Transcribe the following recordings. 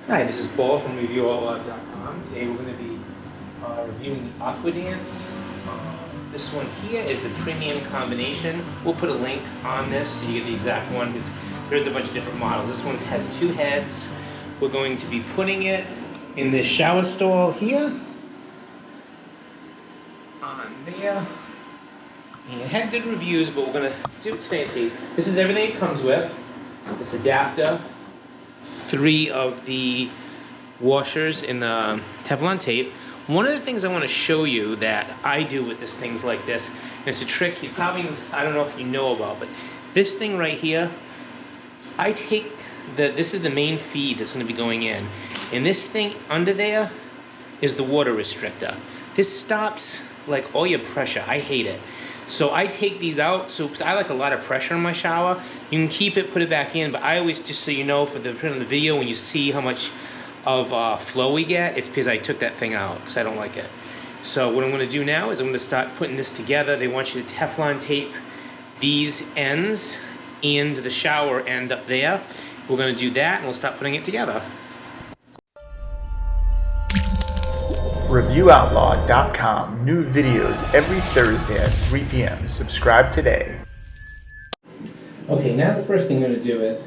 Hi, this is Paul from ReviewOutlaw.com. Today we're going to be reviewing the AquaDance. This one here is the premium combination. We'll put a link on this so you get the exact one because there's a bunch of different models. This one has two heads. We're going to be putting it in this shower stall here. On there. And it had good reviews, but we're going to do it today and see. This is everything it comes with. This adapter. 3 of the washers in the Teflon tape. One of the things I want to show you that I do with this things like this, and it's a trick you probably, I don't know if you know about, but this thing right here, I take this is the main feed that's going to be going in, and this thing under there is the water restrictor. This stops like all your pressure. I hate it. So I take these out, so I like a lot of pressure in my shower. You can keep it, put it back in, but I always, just so you know, for the video, when you see how much of flow we get, it's because I took that thing out, because I don't like it. So what I'm going to do now is I'm going to start putting this together. They want you to Teflon tape these ends and the shower end up there. We're going to do that, and we'll start putting it together. ReviewOutlaw.com. New videos every Thursday at 3 p.m. Subscribe today. Okay, now the first thing I'm going to do is,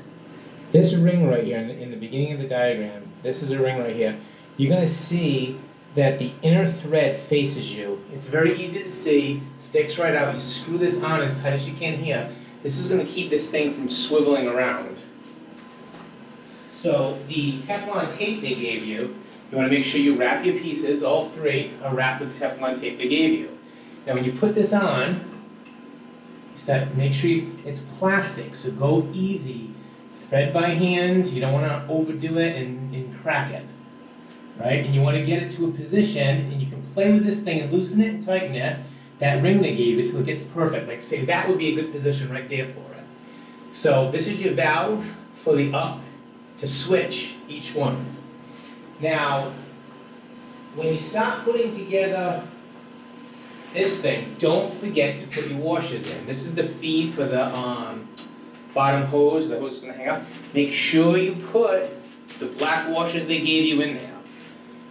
this ring right here in the beginning of the diagram, this is a ring right here. You're going to see that the inner thread faces you. It's very easy to see, sticks right out. You screw this on as tight as you can here. This is going to keep this thing from swiveling around. So the Teflon tape they gave you, you want to make sure you wrap your pieces, all 3 are wrapped with the Teflon tape they gave you. Now when you put this on, make sure it's plastic, so go easy. Thread by hand, you don't want to overdo it and crack it. Right? And you want to get it to a position, and you can play with this thing and loosen it and tighten it, that ring they gave you, till it gets perfect. Like say, that would be a good position right there for it. So this is your valve for the up to switch each one. Now, when you start putting together this thing, don't forget to put your washers in. This is the feed for the bottom hose. The hose is going to hang up. Make sure you put the black washers they gave you in there.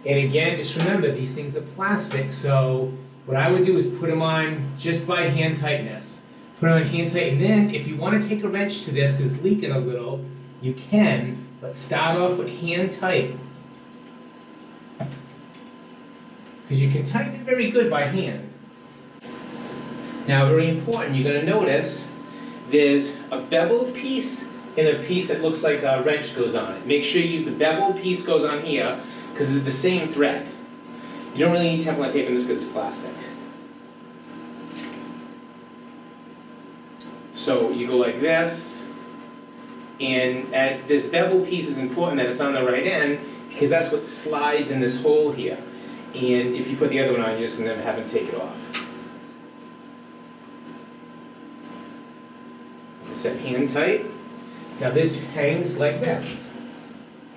And again, just remember, these things are plastic, so what I would do is put them on just by hand tightness. Put them on hand tight, and then if you want to take a wrench to this because it's leaking a little, you can, but start off with hand tight. Because you can tighten it very good by hand. Now, very important, you're going to notice there's a beveled piece and a piece that looks like a wrench goes on it. Make sure you use the beveled piece goes on here because it's the same thread. You don't really need Teflon tape in this because it's plastic. So you go like this, and this bevel piece is important that it's on the right end because that's what slides in this hole here. And if you put the other one on, you're just going to have to take it off. Set hand tight. Now this hangs like this.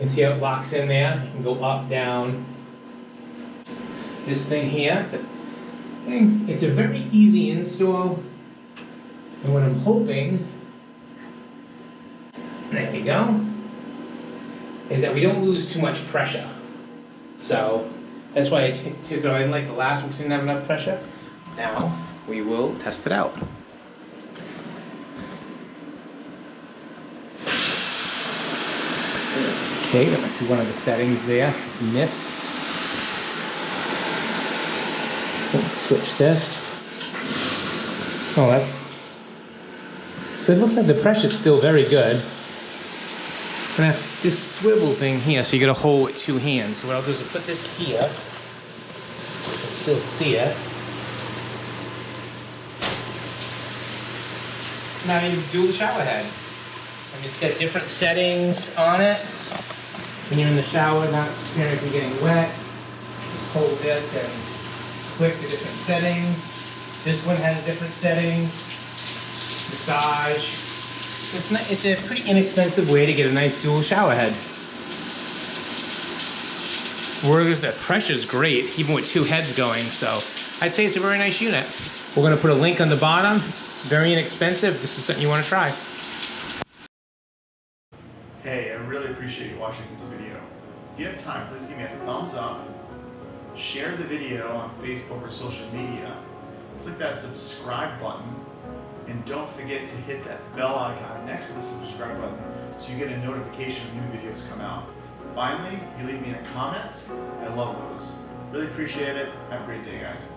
And see how it locks in there? You can go up, down. This thing here, it's a very easy install. And what I'm hoping, there we go, is that we don't lose too much pressure. So that's why I took it. I didn't like the last one because it didn't have enough pressure. Now we will test it out. Okay, that must be one of the settings there. Missed. Let's switch this. Oh, that's. So it looks like the pressure's still very good. I'm gonna have this swivel thing here, so you gotta hold with 2 hands. So what I'll do is put this here. You can still see it. Now you do the shower head. I mean, it's got different settings on it. When you're in the shower, not experiencing getting wet, just hold this and click the different settings. This one has different settings. Massage. It's a pretty inexpensive way to get a nice dual shower head. Whereas the pressure's great, even with 2 heads going, so I'd say it's a very nice unit. We're going to put a link on the bottom. Very inexpensive. This is something you want to try. Hey, I really appreciate you watching this video. If you have time, please give me a thumbs up, share the video on Facebook or social media, click that subscribe button, and don't forget to hit that bell icon next to the subscribe button so you get a notification when new videos come out. Finally, you leave me a comment. I love those. Really appreciate it. Have a great day, guys.